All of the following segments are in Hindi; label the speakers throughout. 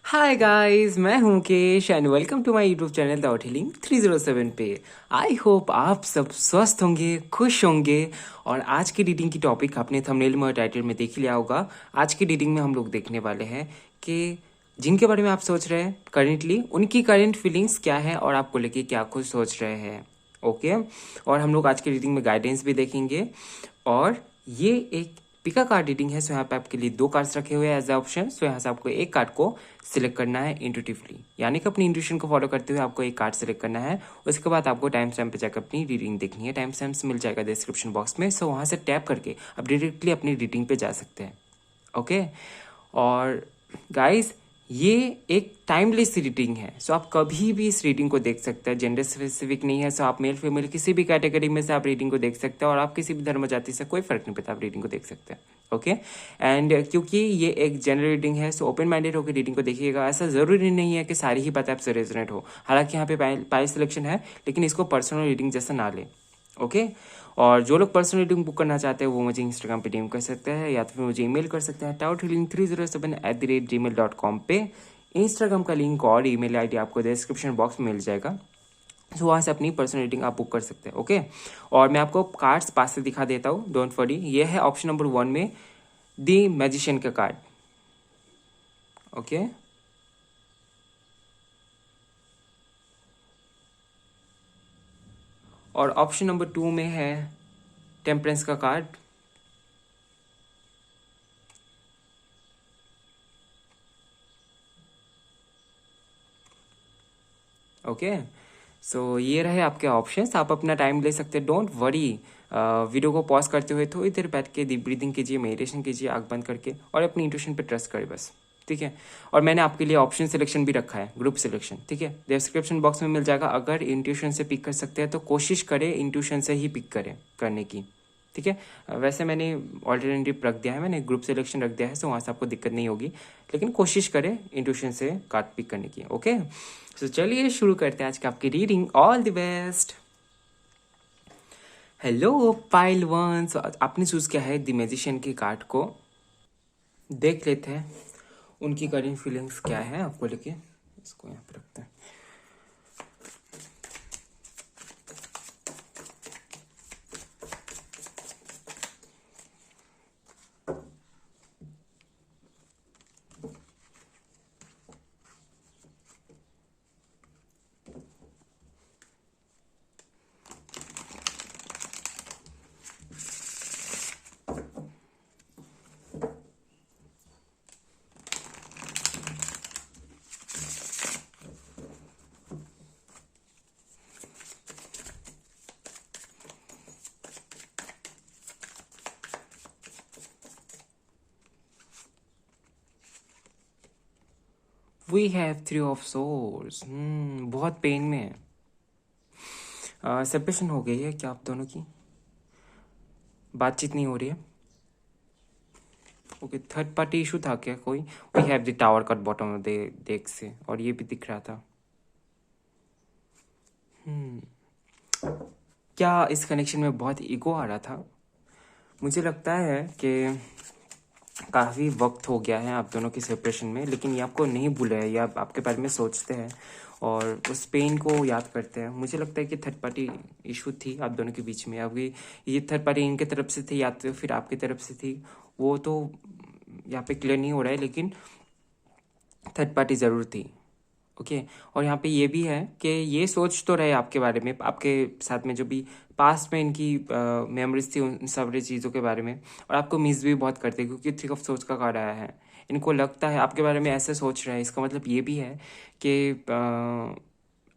Speaker 1: हाय गाइस, मैं हूं Mukesh and welcome to my YouTube channel the healing 307 पे। आई होप आप सब स्वस्थ होंगे, खुश होंगे। और आज की रीडिंग की टॉपिक आपने थंबनेल में और टाइटल में देख लिया होगा। आज की रीडिंग में हम लोग देखने वाले हैं कि जिनके बारे में आप सोच रहे हैं करेंटली, उनकी करेंट फीलिंग्स क्या है और आपको लेके क्या कुछ सोच रहे हैं। ओके। और हम लोग आज की रीडिंग में गाइडेंस भी देखेंगे। और ये एक पिका कार्ड रीडिंग है, सो यहाँ पे आपके लिए 2 कार्ड्स रखे हुए हैं एज ऑप्शन। सो यहाँ से आपको एक कार्ड को सिलेक्ट करना है इंट्यूटिवली, यानी कि अपनी इंट्यूशन को फॉलो करते हुए आपको एक कार्ड सिलेक्ट करना है। उसके बाद आपको टाइम स्टैम्प पे जाकर अपनी रीडिंग देखनी है। टाइम स्टैम्प मिल जाएगा डिस्क्रिप्शन बॉक्स में, सो वहाँ से टैप करके आप डायरेक्टली अपनी रीडिंग पे जा सकते हैं। ओके। और गाइस, ये एक टाइमलेस रीडिंग है, सो आप कभी भी इस रीडिंग को देख सकते हैं। जेंडर स्पेसिफिक नहीं है, सो आप मेल फीमेल किसी भी कैटेगरी में से आप रीडिंग को देख सकते हैं। और आप किसी भी धर्म जाति से कोई फर्क नहीं पड़ता, आप रीडिंग को देख सकते हैं। ओके। एंड क्योंकि ये एक जनरल रीडिंग है, सो ओपन माइंडेड होकर रीडिंग को देखिएगा। ऐसा जरूरी नहीं है कि सारी ही बातें आपसे रेजोनेट हो। हालांकि यहाँ पे पाइल सिलेक्शन है, लेकिन इसको पर्सनल रीडिंग जैसा ना ले। ओके। और जो लोग पर्सनल रीडिंग बुक करना चाहते हैं वो मुझे इंस्टाग्राम पे डीएम कर सकते हैं, या तो फिर मुझे ईमेल कर सकते हैं taothealing307@gmail.com पे। इंस्टाग्राम का लिंक और ईमेल आईडी आपको डिस्क्रिप्शन बॉक्स में मिल जाएगा, तो वहाँ से अपनी पर्सनल रीडिंग आप बुक कर सकते हैं। ओके। और मैं आपको कार्ड्स पास से दिखा देता हूँ, डोंट वरी। ये है ऑप्शन नंबर 1 में दी मैजिशियन का कार्ड। ओके। और ऑप्शन नंबर 2 में है टेम्परेंस का कार्ड। ओके। सो ये रहे आपके ऑप्शंस। आप अपना टाइम ले सकते हैं, डोंट वरी। वीडियो को पॉज करते हुए थोड़ी देर बैठ के डीप ब्रीदिंग कीजिए, मेडिटेशन कीजिए आंख बंद करके, और अपनी इंट्यूशन पे ट्रस्ट करें बस। ठीक है। और मैंने आपके लिए ऑप्शन सिलेक्शन भी रखा है, ग्रुप सिलेक्शन। ठीक है, डिस्क्रिप्शन बॉक्स में मिल जाएगा। अगर इंट्यूशन से पिक कर सकते हैं तो कोशिश करें इंट्यूशन से ही पिक करें करने की। ठीक है। वैसे मैंने ऑल्टरनेटिव रख दिया है, मैंने ग्रुप सिलेक्शन रख दिया है, सो वहाँ से आपको दिक्कत नहीं होगी। लेकिन कोशिश करें इंट्यूशन से कार्ड पिक करने की। ओके। सो चलिए शुरू करते हैं आज की आपकी reading. All the best. Hello pile one. आपने चूज किया है द मैजिशियन की कार्ड को। देख लेते हैं उनकी करंट फीलिंग्स क्या है आपको लेके। इसको यहाँ पे रखते हैं। We have 3 of swords. बहुत पेन में है। सेपरेशन हो गई है क्या आप दोनों की? बातचीत नहीं हो रही है? ओके। थर्ड पार्टी इशू था क्या कोई? We have the tower cut bottom of the deck से, और ये भी दिख रहा था। क्या इस कनेक्शन में बहुत ईगो आ रहा था? मुझे लगता है कि काफ़ी वक्त हो गया है आप दोनों की सेपरेशन में, लेकिन ये आपको नहीं भूल रहे हैं, ये आपके बारे में सोचते हैं और उस पेन को याद करते हैं। मुझे लगता है कि थर्ड पार्टी इशू थी आप दोनों के बीच में। अभी ये थर्ड पार्टी इनके तरफ से थी या तो फिर आपकी तरफ से थी, वो तो यहाँ पे क्लियर नहीं हो रहा है, लेकिन थर्ड पार्टी ज़रूर थी। ओके। और यहाँ पे ये भी है कि ये सोच तो रहे आपके बारे में, आपके साथ में जो भी पास्ट में इनकी मेमोरीज थी उन सारी चीज़ों के बारे में। और आपको मिस भी बहुत करते हैं क्योंकि थ्री ऑफ सोच का कार्ड आया है। इनको लगता है आपके बारे में ऐसे सोच रहे हैं, इसका मतलब ये भी है कि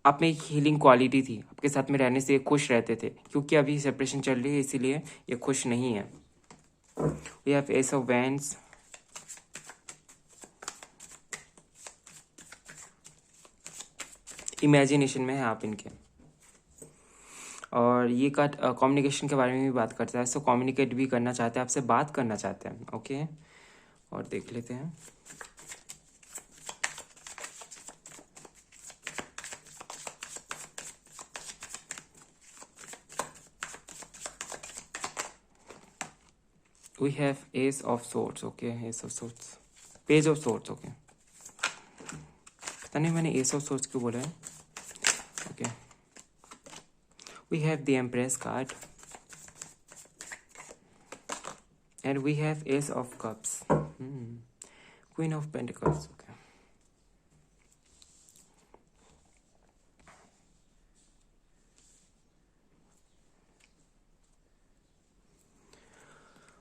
Speaker 1: आप में एक हीलिंग क्वालिटी थी, आपके साथ में रहने से ये खुश रहते थे। क्योंकि अभी सेपरेशन चल रही है इसीलिए ये खुश नहीं है। We have ace of wands. Imagination में है आप इनके। और ये कार्ड कम्युनिकेशन के बारे में भी बात करता है, सो कम्युनिकेट भी करना चाहते हैं, आपसे बात करना चाहते हैं। ओके। और देख लेते हैं। We have Ace of Swords, okay, Ace of Swords, Page of Swords, okay. पता नहीं मैंने एस ऑफ सोर्स क्यों बोला है। Okay, we have the empress card and we have ace of cups, queen of pentacles. Okay,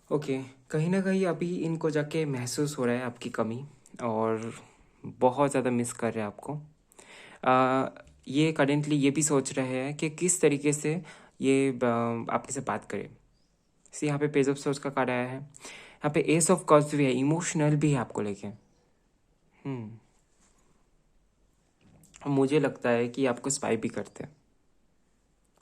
Speaker 1: okay, कहीं ना कहीं अभी इनको जाके महसूस हो रहा है आपकी कमी, और बहुत ज़्यादा मिस कर रहे हैं आपको। ये करेंटली ये भी सोच रहे हैं कि किस तरीके से ये आपके से बात करे। सी यहाँ पे पेज ऑफ सोर्स का कार्ड आया है, यहाँ पे एस ऑफ कप्स भी है, इमोशनल भी है आपको लेके। मुझे लगता है कि आपको स्पाई भी करते हैं।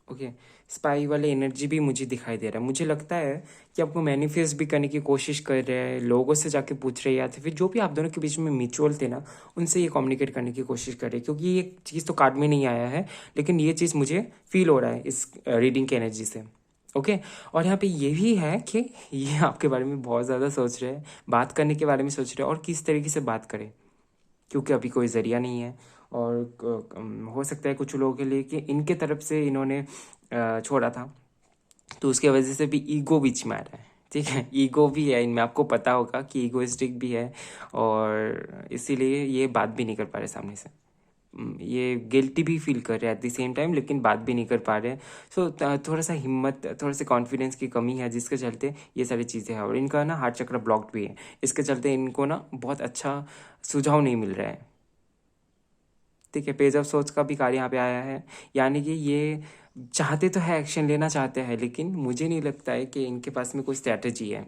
Speaker 1: ओके, स्पाई वाले एनर्जी भी मुझे दिखाई दे रहा है। मुझे लगता है कि आपको मैनिफेस्ट भी करने की कोशिश कर रहे हैं, लोगों से जाके पूछ रहे हैं, या तो फिर जो भी आप दोनों के बीच में म्यूचुअल थे ना, उनसे ये कम्युनिकेट करने की कोशिश कर रहे हैं, क्योंकि ये चीज़ तो कार्ड में नहीं आया है, लेकिन ये चीज़ मुझे फील हो रहा है इस रीडिंग की एनर्जी से। ओके, और यहाँ पे ये भी है कि ये आपके बारे में बहुत ज़्यादा सोच रहे हैं, बात करने के बारे में सोच रहे हैं, और किस तरीके से बात करें, क्योंकि अभी कोई ज़रिया नहीं है। और हो सकता है कुछ लोगों के लिए कि इनके तरफ से इन्होंने छोड़ा था, तो उसके वजह से भी ईगो बीच में आ रहा है। ठीक है, ईगो भी है इनमें, आपको पता होगा कि ईगोइस्टिक भी है, और इसीलिए ये बात भी नहीं कर पा रहे सामने से। ये गिल्टी भी फील कर रहे हैं एट द सेम टाइम, लेकिन बात भी नहीं कर पा रहे हैं। सो थोड़ा सा हिम्मत, थोड़ा सा कॉन्फिडेंस की कमी है, जिसके चलते ये सारी चीज़ें हैं। और इनका ना हार्ट चक्र ब्लॉक्ड भी है, इसके चलते इनको ना बहुत अच्छा सुझाव नहीं मिल रहा है। ठीक है, पेज ऑफ सोच का भी कार्य यहाँ पे आया है, यानी कि ये चाहते तो है, एक्शन लेना चाहते हैं, लेकिन मुझे नहीं लगता है कि इनके पास में कोई स्ट्रैटेजी है।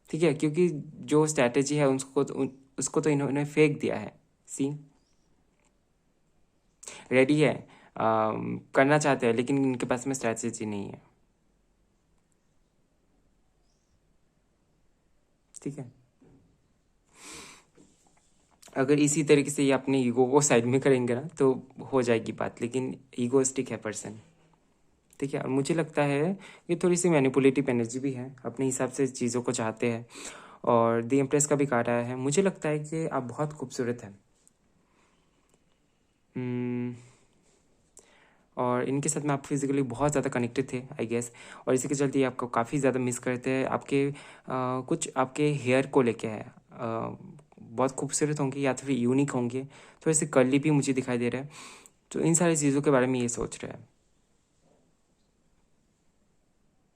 Speaker 1: ठीक है, क्योंकि जो स्ट्रैटेजी है उसको तो इन्होंने फेंक दिया है। सी, रेडी है, करना चाहते हैं, लेकिन इनके पास में स्ट्रैटेजी नहीं है। ठीक है, अगर इसी तरीके से ये अपने ईगो को साइड में करेंगे ना, तो हो जाएगी बात, लेकिन ईगोस्टिक है पर्सन। ठीक है, और मुझे लगता है ये थोड़ी सी मैनिपुलेटिव एनर्जी भी है, अपने हिसाब से चीज़ों को चाहते हैं। और दी इम्प्रेस का भी कार्ड आया है, मुझे लगता है कि आप बहुत खूबसूरत हैं। और इनके साथ में आप फिजिकली बहुत ज़्यादा कनेक्टेड थे आई गेस, और इसी के चलते ये आपको काफ़ी ज़्यादा मिस करते हैं। आपके कुछ आपके हेयर को लेके है, बहुत खूबसूरत होंगे या तो फिर यूनिक होंगे, थोड़े से कर्ली भी मुझे दिखाई दे रहा है। तो इन सारी चीज़ों के बारे में ये सोच रहा है।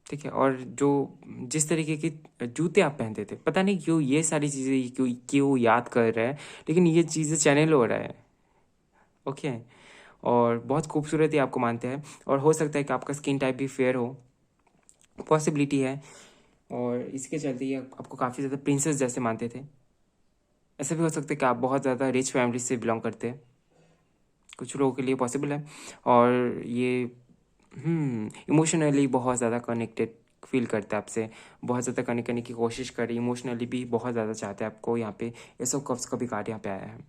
Speaker 1: ठीक है, और जो जिस तरीके के जूते आप पहनते थे, पता नहीं क्यों ये सारी चीज़ें क्यों क्यों याद कर रहा है, लेकिन ये चीज़ें चैनल हो रहा है। ओके, और बहुत खूबसूरत ही आपको मानते हैं, और हो सकता है कि आपका स्किन टाइप भी फेयर हो, पॉसिबिलिटी है। और इसके चलते ये आपको काफ़ी ज़्यादा प्रिंसेस जैसे मानते थे। ऐसा भी हो सकता है कि आप बहुत ज़्यादा रिच फैमिली से बिलोंग करते हैं, कुछ लोगों के लिए पॉसिबल है। और ये इमोशनली बहुत ज़्यादा कनेक्टेड फील करते हैं आपसे, बहुत ज़्यादा कनेक्ट करने की कोशिश करें, इमोशनली भी बहुत ज़्यादा चाहते हैं आपको। यहाँ पे एस ऑफ कप्स का भी कार्ड यहाँ पे आया है।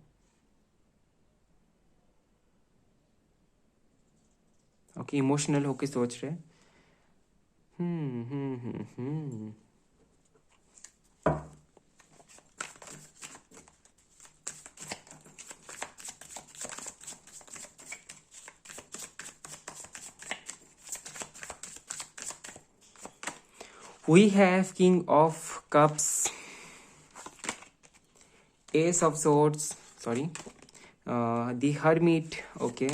Speaker 1: ओके, इमोशनल होके सोच रहे हैं। हम्म। We have King of Cups, Ace of Swords, sorry, the Hermit, okay,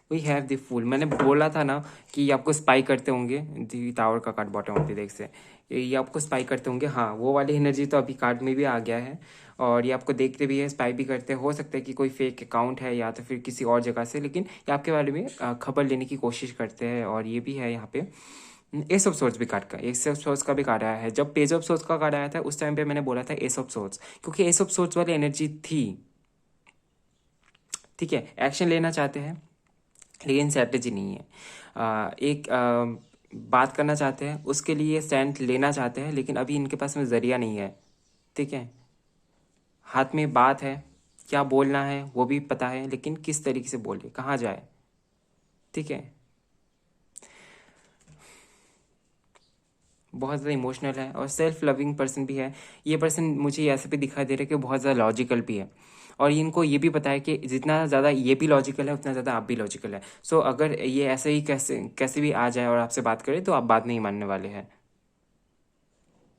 Speaker 1: we have the Fool। मैंने बोला था ना कि ये आपको स्पाई करते होंगे, दी टावर का card bottom of the deck से, ये आपको स्पाई करते होंगे। हाँ, वो वाली एनर्जी तो अभी कार्ड में भी आ गया है, और ये आपको देखते भी है, स्पाई भी करते हैं। हो सकता है कि कोई फेक अकाउंट है या तो फिर किसी और जगह से, लेकिन ये आपके बारे में खबर लेने की कोशिश करते हैं। और ये भी है यहाँ पे एस ऑफ सोर्स भी कार्ड का, एस ऑफ सोर्स का भी कार्ड आया है। जब पेज ऑफ सोर्स का कार्ड आया था उस टाइम पे मैंने बोला था एस ऑफ सोर्स, क्योंकि एस ऑफ सोर्स वाली एनर्जी थी। ठीक है, एक्शन लेना चाहते हैं, लेकिन स्ट्रैटेजी नहीं है। एक बात करना चाहते हैं, उसके लिए स्टैंड लेना चाहते हैं, लेकिन अभी इनके पास में जरिया नहीं है। ठीक है, हाथ में बात है, क्या बोलना है वो भी पता है, लेकिन किस तरीके से बोले, कहाँ जाए। ठीक है, बहुत ज़्यादा इमोशनल है और सेल्फ लविंग पर्सन भी है। ये पर्सन मुझे ऐसे भी दिखाई दे रहा है कि बहुत ज़्यादा लॉजिकल भी है और इनको ये भी पता है कि जितना ज़्यादा ये भी लॉजिकल है उतना ज़्यादा आप भी लॉजिकल है। सो अगर ये ऐसे ही कैसे कैसे भी आ जाए और आपसे बात करे तो आप बात नहीं मानने वाले हैं,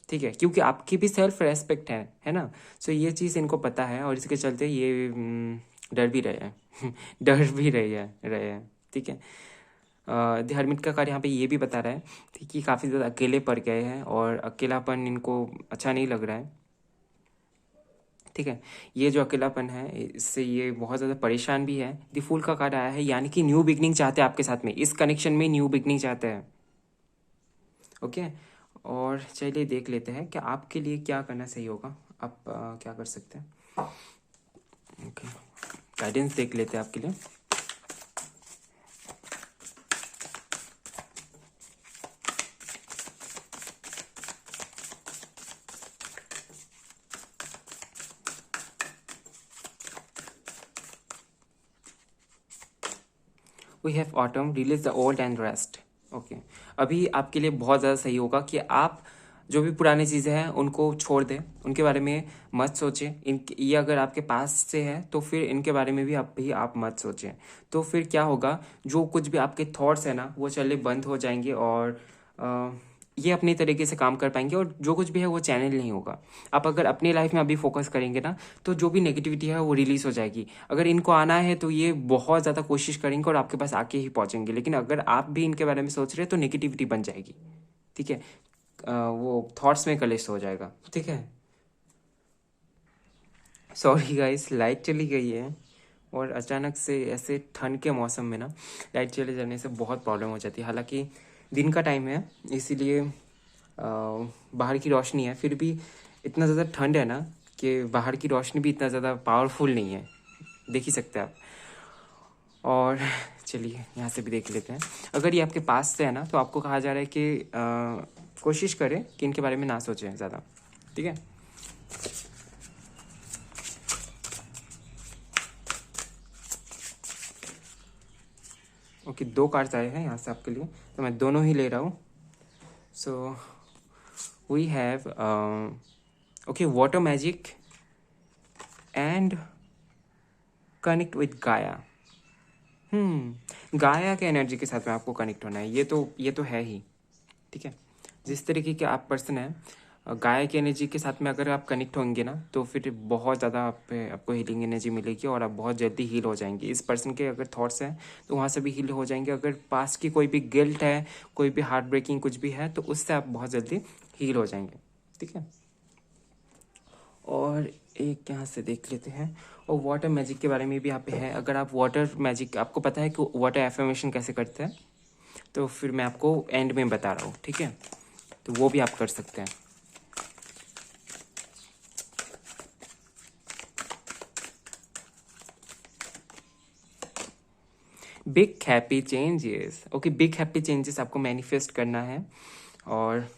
Speaker 1: ठीक है, क्योंकि आपकी भी सेल्फ रेस्पेक्ट है ना। सो ये चीज़ इनको पता है और इसके चलते ये डर भी रहे हैं डर भी रहे हैं, ठीक है। द हर्मिट का कार्ड यहाँ पे ये भी बता रहा है कि काफ़ी ज़्यादा अकेले पड़ गए हैं और अकेलापन इनको अच्छा नहीं लग रहा है, ठीक है। ये जो अकेलापन है इससे ये बहुत ज़्यादा परेशान भी है। द फूल का कार्ड आया है, यानी कि न्यू बिगनिंग चाहते हैं आपके साथ में, इस कनेक्शन में न्यू बिगनिंग चाहते हैं, ओके। और चलिए देख लेते हैं कि आपके लिए क्या करना सही होगा, आप क्या कर सकते हैं, ओके। गाइडेंस देख लेते हैं आपके लिए। We have autumn, release the old and rest, okay. अभी आपके लिए बहुत ज़्यादा सही होगा कि आप जो भी पुरानी चीज़ें हैं उनको छोड़ दें, उनके बारे में मत सोचें। ये अगर आपके पास से है तो फिर इनके बारे में भी आप मत सोचें। तो फिर क्या होगा, जो कुछ भी आपके थॉट्स हैं ना वो चलने बंद हो जाएंगे और ये अपनी तरीके से काम कर पाएंगे और जो कुछ भी है वो चैनल नहीं होगा। आप अगर अपनी लाइफ में अभी फोकस करेंगे ना तो जो भी नेगेटिविटी है वो रिलीज हो जाएगी। अगर इनको आना है तो ये बहुत ज़्यादा कोशिश करेंगे और आपके पास आके ही पहुंचेंगे, लेकिन अगर आप भी इनके बारे में सोच रहे हैं तो नेगेटिविटी बन जाएगी, ठीक है। वो थॉट्स में कलेश हो जाएगा, ठीक है। सॉरी गाइस, लाइट चली गई है और अचानक से ऐसे ठंड के मौसम में ना लाइट चले जाने से बहुत प्रॉब्लम हो जाती है। हालांकि दिन का टाइम है इसीलिए बाहर की रोशनी है, फिर भी इतना ज़्यादा ठंड है ना कि बाहर की रोशनी भी इतना ज़्यादा पावरफुल नहीं है, देख ही सकते हैं आप। और चलिए यहाँ से भी देख लेते हैं। अगर ये आपके पास से है ना तो आपको कहा जा रहा है कि कोशिश करें कि इनके बारे में ना सोचें ज़्यादा, ठीक है। ओके, 2 कार्ड्स आए हैं यहाँ से आपके लिए तो मैं दोनों ही ले रहा हूँ। So we have okay, water magic and connect with Gaia. Gaia के एनर्जी के साथ में आपको कनेक्ट होना है, ये तो है ही, ठीक है। जिस तरीके के आप पर्सन हैं, गाय की एनर्जी के साथ में अगर आप कनेक्ट होंगे ना तो फिर बहुत ज़्यादा आपको हीलिंग एनर्जी मिलेगी और आप बहुत जल्दी हील हो जाएंगे। इस पर्सन के अगर थॉट्स हैं तो वहाँ से भी हील हो जाएंगे। अगर पास की कोई भी गिल्ट है, कोई भी हार्ट ब्रेकिंग कुछ भी है तो उससे आप बहुत जल्दी हील हो जाएंगे, ठीक है। और एक यहाँ से देख लेते हैं, और वाटर मैजिक के बारे में भी यहाँ पे है। अगर आप वाटर मैजिक, आपको पता है कि वाटर एफर्मेशन कैसे करते हैं, तो फिर मैं आपको एंड में बता रहा हूँ, ठीक है। तो वो भी आप कर सकते हैं। Big happy changes, okay. Big happy changes आपको मैनिफेस्ट करना है और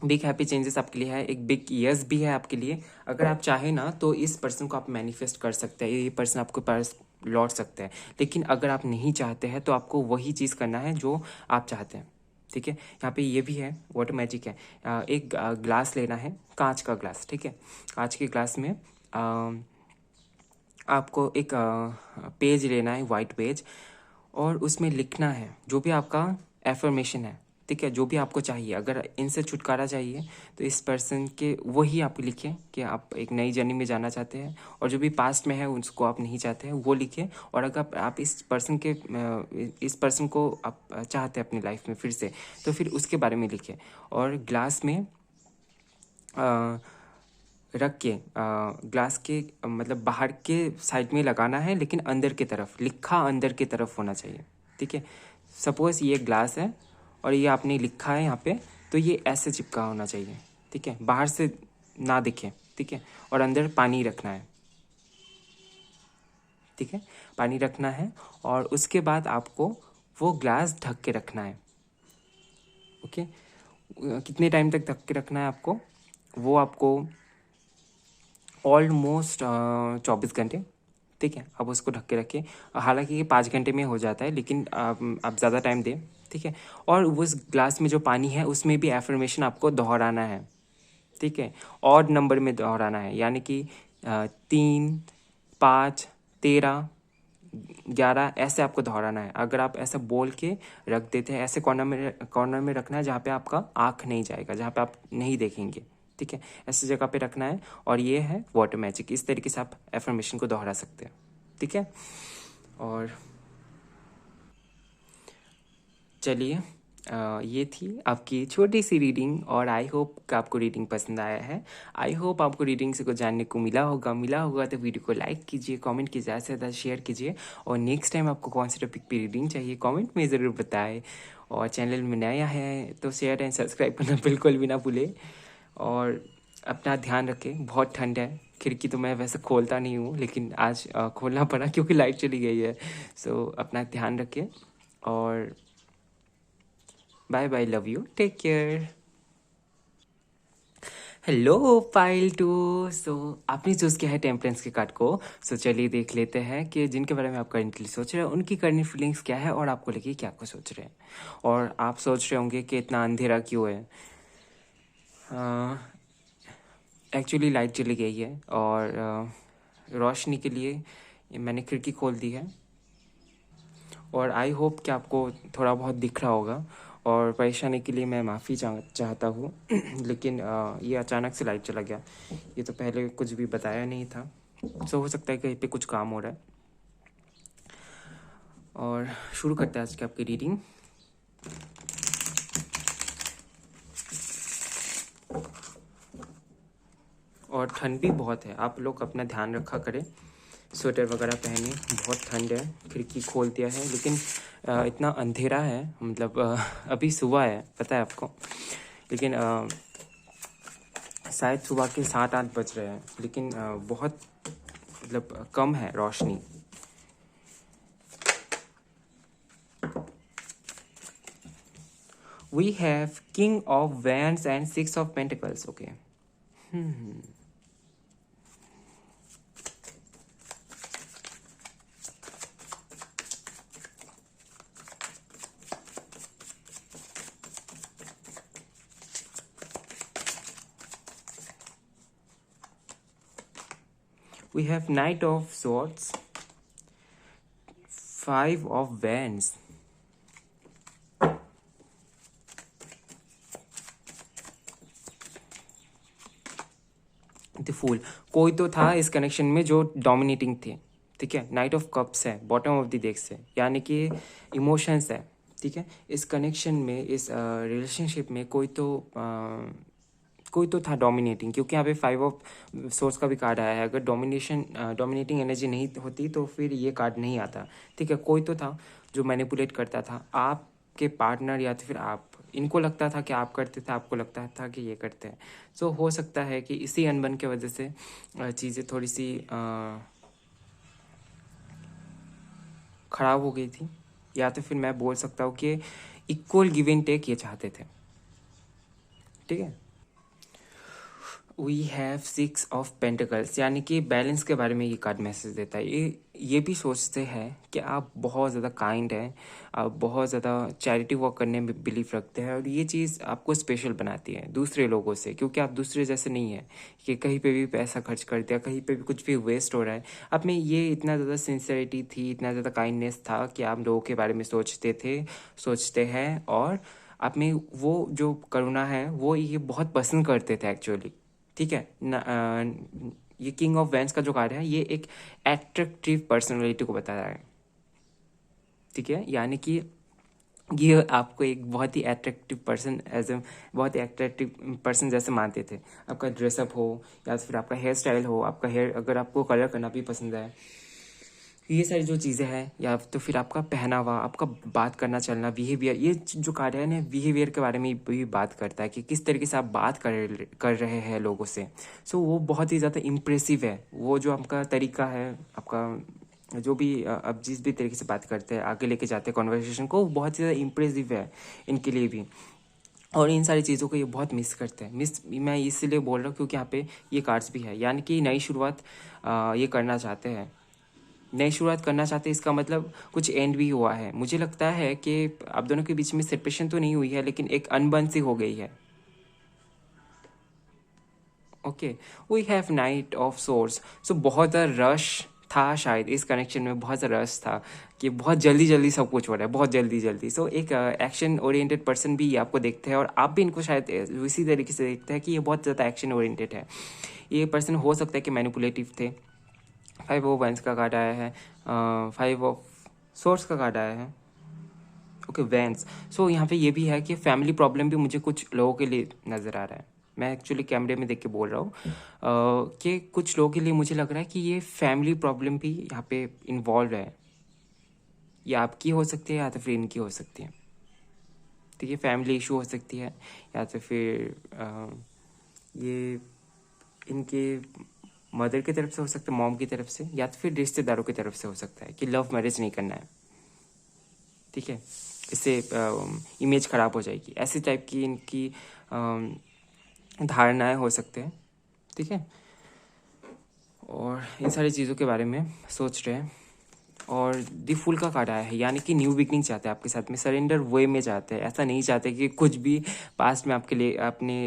Speaker 1: बिग हैप्पी चेंजेस आपके लिए है। एक बिग यस भी है आपके लिए। अगर आप चाहें ना तो इस पर्सन को आप मैनिफेस्ट कर सकते हैं, ये पर्सन आपके पास लौट सकता है। लेकिन अगर आप नहीं चाहते हैं तो आपको वही चीज़ करना है जो आप चाहते हैं, ठीक है। यहाँ पे ये भी है, वाटर मैजिक है। एक ग्लास लेना है, कांच का ग्लास, ठीक है। कांच के ग्लास में आपको एक पेज लेना है, वाइट पेज, और उसमें लिखना है जो भी आपका एफर्मेशन है, ठीक है। जो भी आपको चाहिए, अगर इनसे छुटकारा चाहिए तो इस पर्सन के वही आप लिखें कि आप एक नई जर्नी में जाना चाहते हैं, और जो भी पास्ट में है उसको आप नहीं चाहते हैं वो लिखें। और अगर आप इस पर्सन को आप चाहते हैं अपनी लाइफ में फिर से, तो फिर उसके बारे में लिखें और ग्लास में रख के ग्लास के मतलब बाहर के साइड में लगाना है, लेकिन अंदर की तरफ लिखा, अंदर की तरफ होना चाहिए, ठीक है। सपोज ये ग्लास है और ये आपने लिखा है यहाँ पे, तो ये ऐसे चिपका होना चाहिए, ठीक है, बाहर से ना दिखे, ठीक है। और अंदर पानी रखना है, ठीक है, पानी रखना है। और उसके बाद आपको वो ग्लास ढक के रखना है, ओके। कितने टाइम तक ढक के रखना है आपको, वो आपको ऑलमोस्ट 24 घंटे, ठीक है। अब उसको ढक के रखें। हालांकि ये 5 घंटे में हो जाता है, लेकिन आप ज़्यादा टाइम दें, ठीक है। और उस ग्लास में जो पानी है उसमें भी एफर्मेशन आपको दोहराना है, ठीक है। ऑड नंबर में दोहराना है, यानी कि 3, 5, 13, 11 ऐसे आपको दोहराना है। अगर आप ऐसा बोल के रख देते हैं, ऐसे कॉर्नर में रखना है जहाँ पे आपका आँख नहीं जाएगा, जहाँ पे आप नहीं देखेंगे, ठीक है। ऐसी जगह पे रखना है। और ये है वाटर मैजिक। इस तरीके से आप एफर्मेशन को दोहरा सकते हैं, ठीक है। और चलिए, ये थी आपकी छोटी सी रीडिंग, और आई होप कि आपको रीडिंग पसंद आया है। आई होप आपको रीडिंग से कुछ जानने को मिला होगा तो वीडियो को लाइक कीजिए, कमेंट कीजिए, ज़्यादा से ज़्यादा शेयर कीजिए। और नेक्स्ट टाइम आपको कौन सी टॉपिक पे रीडिंग चाहिए कमेंट में ज़रूर बताएं। और चैनल में नया है तो शेयर एंड सब्सक्राइब करना बिल्कुल भी ना भूलें। और अपना ध्यान रखें, बहुत ठंड है। खिड़की तो मैं वैसे खोलता नहीं हूँ, लेकिन आज खोलना पड़ा क्योंकि लाइट चली गई है। सो अपना ध्यान रखें, और bye bye, love you, take care. Hello file 2। सो आपने चूज़ किया है टेम्परेंस के कार्ड को। सो चलिए देख लेते हैं कि जिनके बारे में आप करंटली सोच रहे हैं उनकी करंट फीलिंग्स क्या है, और आपको लेके क्या कुछ सोच रहे हैं। और आप सोच रहे होंगे कि इतना अंधेरा क्यों है। एक्चुअली लाइट चली गई है, और रोशनी के लिए मैंने खिड़की खोल दी है। और आई होप कि आपको थोड़ा बहुत दिख रहा होगा, और परेशानी के लिए मैं माफ़ी चाहता हूँ। लेकिन ये अचानक से लाइट चला गया। ये तो पहले कुछ भी बताया नहीं था। सो हो सकता है कहीं पे कुछ काम हो रहा है। और शुरू करते हैं आज की आपकी रीडिंग। और ठंड भी बहुत है, आप लोग अपना ध्यान रखा करें। स्वेटर वगैरह पहने, बहुत ठंड है। खिड़की खोल दिया है, लेकिन इतना अंधेरा है, मतलब अभी सुबह है, पता है आपको। लेकिन शायद सुबह के 7-8 बज रहे हैं, लेकिन बहुत मतलब कम है रोशनी। We have King of Wands and 6 of Pentacles. Okay. We have Knight of Swords, 5 of Wands, the fool. कोई तो था इस कनेक्शन में जो डोमिनेटिंग थे, ठीक है। नाइट ऑफ कप्स है बॉटम ऑफ द डेक से, यानी कि इमोशंस है, ठीक है। इस कनेक्शन में, इस रिलेशनशिप में कोई तो था डोमिनेटिंग, क्योंकि यहाँ पे 5 ऑफ सोर्स का भी कार्ड आया है। अगर डोमिनेटिंग एनर्जी नहीं होती तो फिर ये कार्ड नहीं आता, ठीक है। कोई तो था जो मैनिपुलेट करता था, आपके पार्टनर या तो फिर आप। इनको लगता था कि आप करते थे, आपको लगता था कि ये करते हैं। सो हो सकता है कि इसी अनबन के वजह से चीज़ें थोड़ी सी ख़राब हो गई थी, या तो फिर मैं बोल सकता हूँ कि इक्वल गिव एंड टेक ये चाहते थे, ठीक है। वी हैव 6 ऑफ पेंटिकल्स, यानी कि बैलेंस के बारे में ये कार्ड मैसेज देता है। ये भी सोचते हैं कि आप बहुत ज़्यादा काइंड हैं, आप बहुत ज़्यादा चैरिटी वर्क करने में बिलीव रखते हैं, और ये चीज़ आपको स्पेशल बनाती है दूसरे लोगों से, क्योंकि आप दूसरे जैसे नहीं हैं कि कहीं पे भी पैसा खर्च कर दिया, कहीं पे भी कुछ भी वेस्ट हो रहा है। आप में ये इतना ज़्यादा सिंसियरिटी थी, इतना ज़्यादा काइंडनेस था कि आप लोगों के बारे में सोचते हैं, और आप में वो जो करुणा है वो ये बहुत पसंद करते थे एक्चुअली, ठीक है। ये किंग ऑफ वैंस का जो कार्ड है, ये एक एट्रैक्टिव पर्सनालिटी को बता रहा है, ठीक है। यानी कि ये आपको एक बहुत ही एट्रैक्टिव पर्सन बहुत ही एट्रैक्टिव पर्सन जैसे मानते थे। आपका ड्रेसअप हो, या फिर आपका हेयर स्टाइल हो, आपका हेयर अगर आपको कलर करना भी पसंद है, ये सारी जो चीज़ें हैं, या तो फिर आपका पहनावा, आपका बात करना चलना, बिहेवियर। ये जो कार्ड है ना, बिहेवियर के बारे में भी बात करता है कि किस तरीके से आप बात कर रहे हैं लोगों से। सो वो बहुत ही ज़्यादा इम्प्रेसिव है। वो जो आपका तरीका है, आपका जो भी आप जिस भी तरीके से बात करते हैं, आगे लेके जाते हैं कॉन्वर्सेशन को, वो बहुत ही ज़्यादा इम्प्रेसिव है इनके लिए भी। और इन सारी चीज़ों को ये बहुत मिस करते हैं। मैं इसलिए बोल रहा हूँ क्योंकि यहाँ पे ये कार्ड्स भी है, यानी कि नई शुरुआत ये करना चाहते हैं, नई शुरुआत करना चाहते हैं, इसका मतलब कुछ एंड भी हुआ है। मुझे लगता है कि आप दोनों के बीच में सेपरेशन तो नहीं हुई है, लेकिन एक अनबन सी हो गई है। Okay, we have night of source. So बहुत रश था शायद इस कनेक्शन में, बहुत रश था कि बहुत जल्दी जल्दी सब कुछ हो रहा है, बहुत जल्दी जल्दी। सो एक एक्शन ओरिएंटेड पर्सन भी आपको देखते हैं, और आप भी इनको शायद इसी तरीके से देखते हैं कि ये बहुत ज़्यादा एक्शन ओरिएंटेड है। ये पर्सन हो सकता है कि मैनिपुलेटिव थे। 5 ऑफ वैंस का कार्ड आया है, 5 ऑफ सोर्स का कार्ड आया है। Okay, vents. सो यहाँ पे ये भी है कि फैमिली प्रॉब्लम भी मुझे कुछ लोगों के लिए नज़र आ रहा है। मैं एक्चुअली कैमरे में देख के बोल रहा हूँ कि कुछ लोगों के लिए मुझे लग रहा है कि ये फैमिली प्रॉब्लम भी यहाँ पे इन्वॉल्व है। ये आपकी हो सकती है या तो फिर इनकी हो सकती है। ठीक है, फैमिली इशू हो सकती है, या तो फिर ये इनके मदर की तरफ से हो सकता है, मॉम की तरफ से, या तो फिर रिश्तेदारों की तरफ से हो सकता है कि लव मैरिज नहीं करना है। ठीक है, इससे इमेज खराब हो जाएगी, ऐसी टाइप की इनकी धारणाएं हो सकते हैं। ठीक है, और इन सारी चीज़ों के बारे में सोच रहे हैं। और दी फूल का कार्ड आया है, यानी कि न्यू बिगनिंग चाहते हैं आपके साथ में, सरेंडर वे में चाहते हैं। ऐसा नहीं चाहते कि कुछ भी पास्ट में आपके लिए अपने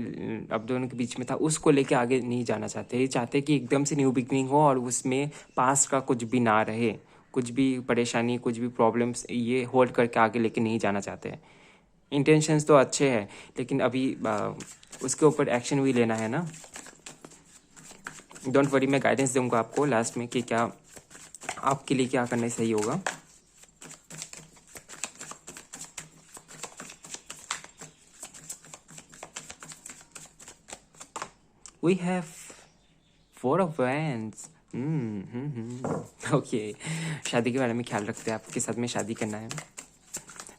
Speaker 1: अब दोनों के बीच में था उसको लेके आगे नहीं जाना चाहते। ये चाहते हैं कि एकदम से न्यू बिगनिंग हो और उसमें पास्ट का कुछ भी ना रहे, कुछ भी परेशानी, कुछ भी प्रॉब्लम्स ये होल्ड करके आगे लेके नहीं जाना चाहते हैं। इंटेंशंस तो अच्छे हैं, लेकिन अभी उसके ऊपर एक्शन भी लेना है ना। डोंट वरी, मैं गाइडेंस दूंगा आपको लास्ट में कि क्या आपके लिए क्या करना सही होगा। We have 4 of wands. Okay, शादी के बारे में ख्याल रखते हैं, आपके साथ में शादी करना है।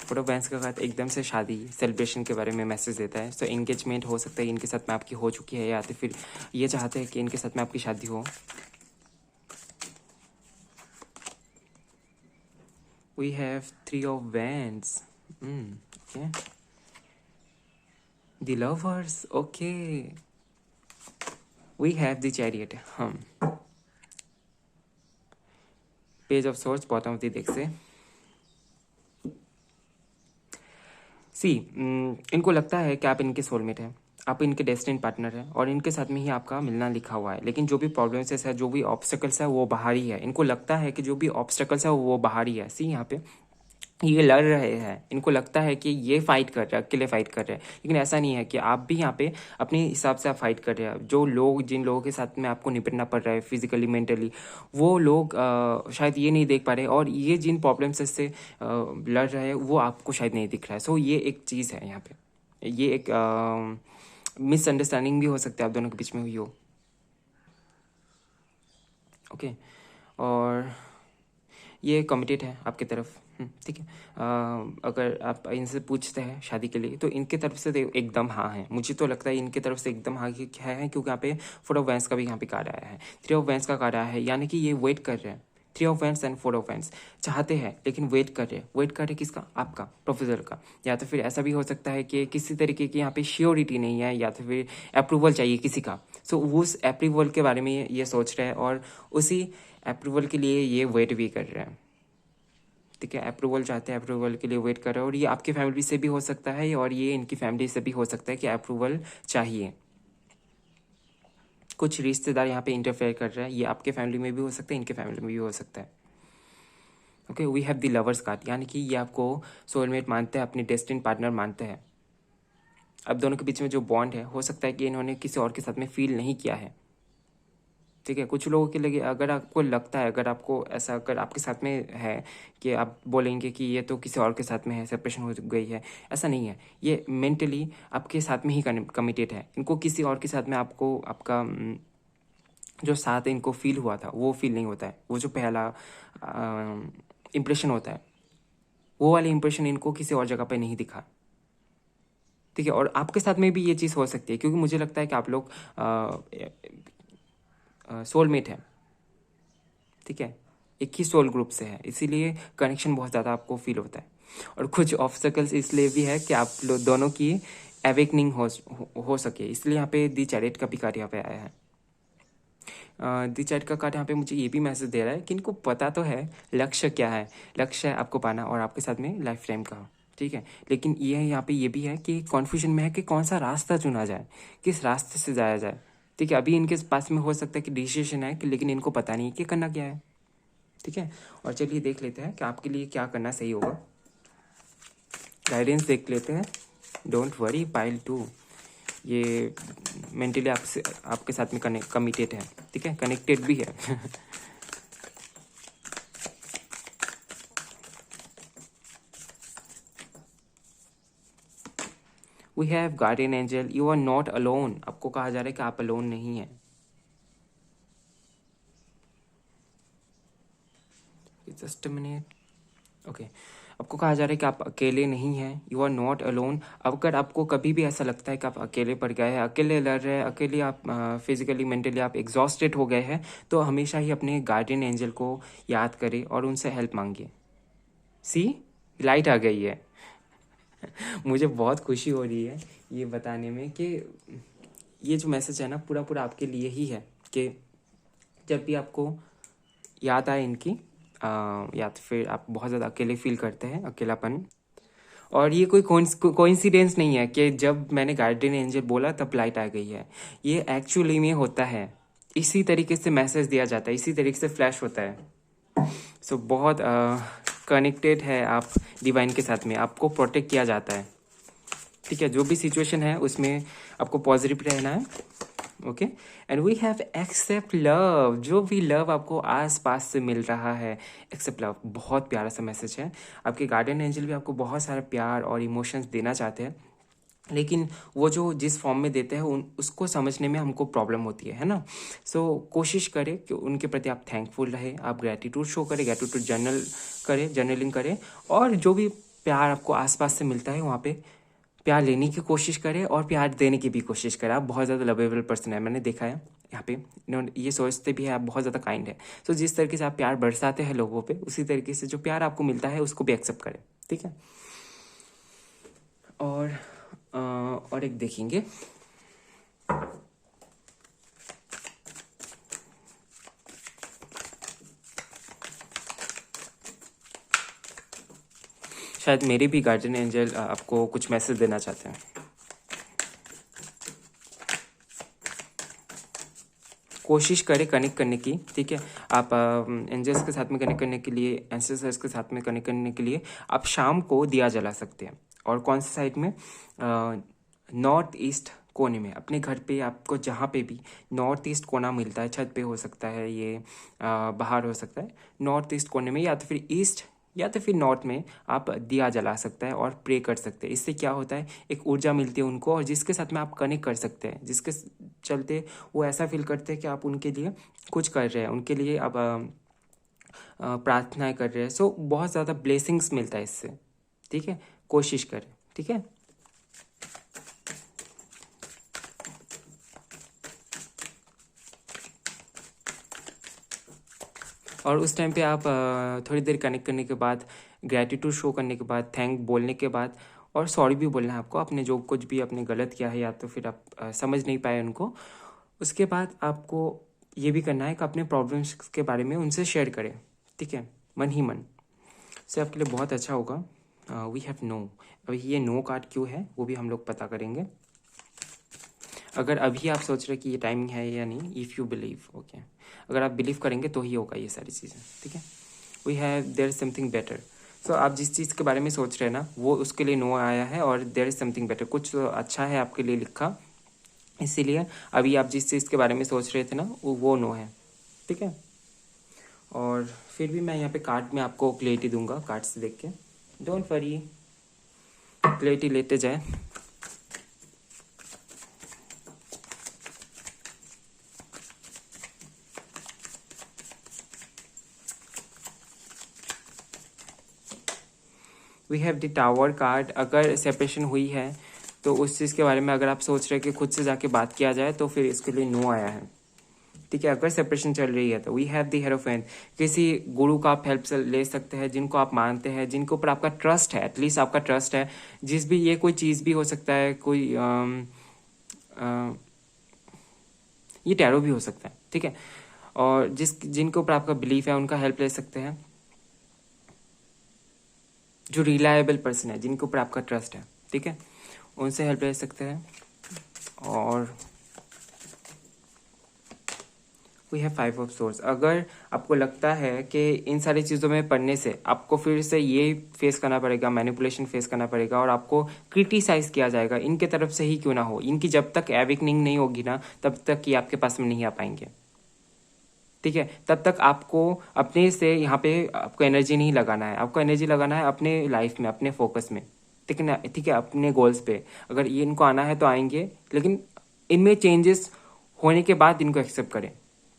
Speaker 1: 4 ऑफ वैंड्स का साथ एकदम से शादी सेलिब्रेशन के बारे में मैसेज देता है। सो एंगेजमेंट हो सकता है इनके साथ में आपकी हो चुकी है, या तो फिर ये चाहते हैं कि इनके साथ में आपकी शादी हो। We have 3 of Wands. Okay. The Lovers. Okay. We have the Chariot. Page of Swords, bottom of the deck से। सी, इनको लगता है कि आप इनके सोलमेट हैं, आप इनके डेस्टिनी पार्टनर हैं, और इनके साथ में ही आपका मिलना लिखा हुआ है। लेकिन जो भी प्रॉब्लम्स है, जो भी ऑब्स्टेकल्स है, वो बाहर ही है। इनको लगता है कि जो भी ऑब्स्टेकल्स है वो बाहर ही है। सी, यहाँ पे ये लड़ रहे हैं, इनको लगता है कि ये फाइट कर रहे हैं, अकेले फाइट कर रहे हैं, लेकिन ऐसा नहीं है कि आप भी यहाँ पे अपने हिसाब से आप फाइट कर रहे हैं। जो लोग, जिन लोगों के साथ में आपको निपटना पड़ रहा है फिजिकली, मेंटली, वो लोग शायद ये नहीं देख पा रहे, और ये जिन प्रॉब्लम्स से लड़ रहे हैं वो आपको शायद नहीं दिख रहा है। सो ये एक चीज़ है यहाँ पे, ये एक मिसअंडरस्टैंडिंग भी हो सकता है आप दोनों के बीच में हुई हो। ओके, और ये कमिटेड है आपकी तरफ। ठीक है, अगर आप इनसे पूछते हैं शादी के लिए, तो इनके तरफ से एकदम हाँ है। मुझे तो लगता है इनके तरफ से एकदम हाँ है, क्योंकि यहाँ पे 4 ऑफ वैंड्स का भी यहाँ पे कार्ड आया है, 3 ऑफ वैंड्स का कार्ड आया है, यानी कि ये वेट कर रहे हैं। 3 of wands and 4 of wands चाहते हैं, लेकिन वेट कर रहे हैं। वेट कर रहे किसका? आपका, प्रोफेसर का। या तो फिर ऐसा भी हो सकता है कि किसी तरीके की यहाँ पे श्योरिटी नहीं है, या तो फिर अप्रूवल चाहिए किसी का। सो उस अप्रूवल के बारे में ये सोच रहे हैं, और उसी अप्रूवल के लिए ये वेट भी कर रहे हैं। ठीक है, अप्रूवल चाहते हैं, अप्रूवल के लिए वेट कर रहे हैं। और ये आपकी फैमिली से भी हो सकता है, और ये इनकी फैमिली से भी हो सकता है कि अप्रूवल चाहिए। कुछ रिश्तेदार यहाँ पे इंटरफेयर कर रहे हैं, ये आपके फैमिली में भी हो सकता है, इनके फैमिली में भी हो सकता है। Okay, we have the lovers card, यानी कि ये आपको सोलमेट मानते हैं, अपने डेस्टिनी पार्टनर मानते हैं। अब दोनों के बीच में जो बॉन्ड है, हो सकता है कि इन्होंने किसी और के साथ में फील नहीं किया है। ठीक है, कुछ लोगों के लिए अगर आपको लगता है, अगर आपको ऐसा, अगर आपके साथ में है कि आप बोलेंगे कि ये तो किसी और के साथ में है, सेपरेशन हो गई है, ऐसा नहीं है। ये मेंटली आपके साथ में ही कमिटेड है। इनको किसी और के साथ में आपको, आपका जो साथ इनको फील हुआ था वो फील नहीं होता है। वो जो पहला इम्प्रेशन होता है, वो वाली इम्प्रेशन इनको किसी और जगह पे नहीं दिखा। ठीक है, और आपके साथ में भी ये चीज़ हो सकती है, क्योंकि मुझे लगता है कि आप लोग सोलमेट है। ठीक है, एक ही सोल ग्रुप से है, इसीलिए कनेक्शन बहुत ज़्यादा आपको फील होता है। और कुछ ऑब्स्टेकल्स इसलिए भी है कि आप लोग दोनों की अवेकनिंग हो सके, इसलिए यहाँ पे दी चैरिट का भी कार्ड यहाँ पे आया है। दी का कार्ड यहाँ पे मुझे ये भी मैसेज दे रहा है कि इनको पता तो है लक्ष्य क्या है। लक्ष्य है आपको पाना और आपके साथ में लाइफ टाइम का, ठीक है। लेकिन ये यहाँ पे ये भी है कि कॉन्फ्यूजन में है कि कौन सा रास्ता चुना जाए, किस रास्ते से जाया जाए, ठीक है। अभी इनके पास में हो सकता है कि डिसीजन है कि, लेकिन इनको पता नहीं कि करना क्या है, ठीक है। और चलिए देख लेते हैं कि आपके लिए क्या करना सही होगा। गाइडेंस देख लेते हैं। डोंट वरी पाइल 2, ये मेंटली आपसे आपके साथ में कमिटेड है, ठीक है, कनेक्टेड भी है। We have guardian angel, you are not alone. आपको कहा जा रहा है कि आप अलोन नहीं है। Just a minute, okay. आपको कहा जा रहा है कि आप अकेले नहीं हैं, यू आर नॉट अलोन। अगर आपको कभी भी ऐसा लगता है कि आप अकेले पड़ गए हैं, अकेले लड़ रहे हैं, अकेले आप फिजिकली मेंटली आप एग्जॉस्टेड हो गए हैं, तो हमेशा ही अपने गार्डियन एंजल को याद करें और उनसे हेल्प मांगिए। सी, लाइट आ गई है। मुझे बहुत खुशी हो रही है ये बताने में कि ये जो मैसेज है ना पूरा पूरा आपके लिए ही है, कि जब भी आपको याद आए इनकी, या तो फिर आप बहुत ज़्यादा अकेले फील करते हैं, अकेलापन। और ये कोई कोइंसिडेंस नहीं है कि जब मैंने गार्डियन एंजल बोला तब लाइट आ गई है। ये एक्चुअली में होता है, इसी तरीके से मैसेज दिया जाता है, इसी तरीके से फ्लैश होता है। सो बहुत कनेक्टेड है आप डिवाइन के साथ में, आपको प्रोटेक्ट किया जाता है, ठीक है। जो भी सिचुएशन है उसमें आपको पॉजिटिव रहना है, okay. And we have accept love, जो भी लव आपको आस पास से मिल रहा है, एक्सेप्ट लव। बहुत प्यारा सा मैसेज है। आपके गार्डियन एंजल भी आपको बहुत सारा प्यार और इमोशंस देना चाहते हैं, लेकिन वो जो जिस फॉर्म में देते हैं उसको समझने में हमको प्रॉब्लम होती है ना। सो कोशिश करें कि उनके प्रति आप थैंकफुल रहे, आप ग्रेटिट्यूड शो करें, ग्रेटिट्यूड जर्नलिंग करें, और जो भी प्यार आपको आसपास से मिलता है वहाँ पे प्यार लेने की कोशिश करें और प्यार देने की भी कोशिश करें। आप बहुत ज़्यादा लवेबल पर्सन है, मैंने देखा है यहाँ पे, इन्होंने ये सोचते भी है आप बहुत ज़्यादा काइंड है। सो जिस तरीके से आप प्यार बरसाते हैं लोगों पे, उसी तरीके से जो प्यार आपको मिलता है उसको भी एक्सेप्ट करें, ठीक है। और एक देखेंगे, शायद मेरे भी गार्जियन एंजल आपको कुछ मैसेज देना चाहते हैं। कोशिश करें कनेक्ट करने की, ठीक है। आप एंजल्स के साथ में कनेक्ट करने के लिए, एंसेस्टर्स के साथ में कनेक्ट करने के लिए आप शाम को दिया जला सकते हैं। और कौन सी साइड में? नॉर्थ ईस्ट कोने में, अपने घर पे आपको जहाँ पे भी नॉर्थ ईस्ट कोना मिलता है, छत पे हो सकता है, ये बाहर हो सकता है, नॉर्थ ईस्ट कोने में या तो फिर ईस्ट या तो फिर नॉर्थ में आप दिया जला सकता है और प्रे कर सकते हैं। इससे क्या होता है, एक ऊर्जा मिलती है उनको, और जिसके साथ में आप कनेक्ट कर सकते हैं, जिसके चलते वो ऐसा फील करते हैं कि आप उनके लिए कुछ कर रहे हैं, उनके लिए आप प्रार्थनाएं कर रहे हैं। सो बहुत ज़्यादा ब्लेसिंग्स मिलता है इससे, ठीक है। कोशिश करें, ठीक है। और उस टाइम पे आप थोड़ी देर कनेक्ट करने के बाद, ग्रेटिट्यूड शो करने के बाद, थैंक बोलने के बाद, और सॉरी भी बोलना है आपको, आपने जो कुछ भी आपने गलत किया है या तो फिर आप समझ नहीं पाए उनको। उसके बाद आपको ये भी करना है कि अपने प्रॉब्लम्स के बारे में उनसे शेयर करें, ठीक है, मन ही मन से, आपके लिए बहुत अच्छा होगा। वी हैव नो, अभी ये नो कार्ड क्यों है वो भी हम लोग पता करेंगे। अगर अभी आप सोच रहे कि ये टाइमिंग है या नहीं, इफ़ यू बिलीव, ओके, अगर आप बिलीव करेंगे तो ही होगा ये सारी चीज़ें, ठीक है। We have there is something better. So आप जिस चीज़ के बारे में सोच रहे हैं ना, वो उसके लिए नो आया है, और देयर इज समथिंग बेटर, कुछ तो अच्छा है आपके लिए लिखा, इसीलिए अभी आप जिस चीज़ के बारे में सोच रहे थे ना वो नो है, ठीक है। और फिर भी मैं यहाँ पे कार्ड में आपको क्लैरिटी दूंगा, कार्ड से देख के, डोंट वरी, क्लैरिटी लेते जाए। We have the tower card. अगर सेपरेशन हुई है तो उस चीज़ के बारे में अगर आप सोच रहे हैं कि खुद से जाके बात किया जाए, तो फिर इसके लिए नो आया है, ठीक है। अगर सेपरेशन चल रही है तो वी हैव द हेरोफेंट। किसी गुरु का आप हेल्प से ले सकते हैं, जिनको आप मानते हैं, जिनके ऊपर आपका ट्रस्ट है, एटलीस्ट आपका ट्रस्ट है, जिस भी, ये कोई चीज़ भी हो सकता है, कोई ये टैरो भी हो सकता है, ठीक है। और जिनके ऊपर आपका बिलीफ है उनका हेल्प ले सकते हैं। जो रिलायबल पर्सन है, जिनके ऊपर आपका ट्रस्ट है, ठीक है, उनसे हेल्प ले सकते हैं। और वी हैव 5 ऑफ सोर्स। अगर आपको लगता है कि इन सारी चीज़ों में पढ़ने से आपको फिर से ये फेस करना पड़ेगा, मैनिपुलेशन फेस करना पड़ेगा और आपको क्रिटिसाइज किया जाएगा, इनके तरफ से ही क्यों ना हो, इनकी जब तक एवेकनिंग नहीं होगी ना तब तक ये आपके पास में नहीं आ पाएंगे, ठीक है। तब तक आपको अपने से यहाँ पे आपको एनर्जी नहीं लगाना है, आपको एनर्जी लगाना है अपने लाइफ में, अपने फोकस में, ठीक है ना, ठीक है, अपने गोल्स पे। अगर ये इनको आना है तो आएंगे, लेकिन इनमें चेंजेस होने के बाद इनको एक्सेप्ट करें,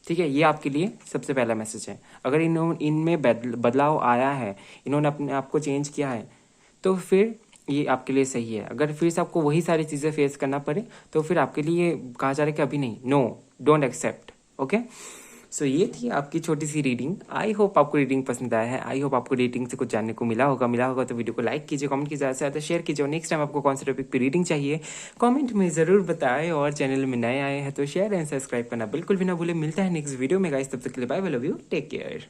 Speaker 1: ठीक है। ये आपके लिए सबसे पहला मैसेज है। अगर इनमें बदलाव आया है, इन्होंने अपने आप को चेंज किया है, तो फिर ये आपके लिए सही है। अगर फिर से आपको वही सारी चीज़ें फेस करना पड़े तो फिर आपके लिए कहा जा रहा है कि अभी नहीं, नो, डोंट एक्सेप्ट, ओके। सो ये थी आपकी छोटी सी रीडिंग। आई होप आपको रीडिंग पसंद आया है, आई होप आपको रीडिंग से कुछ जानने को मिला होगा तो वीडियो को लाइक कीजिए, कमेंट कीजिए, ज़्यादा से ज़्यादा शेयर कीजिए। और नेक्स्ट टाइम आपको कौन से टॉपिक पे रीडिंग चाहिए कमेंट में ज़रूर बताएं। और चैनल में नए आए हैं तो शेयर एंड सब्सक्राइब करना बिल्कुल भी ना भूलें। मिलता है नेक्स्ट वीडियो में गाइस, तब तक के लिए bye, love you, take care.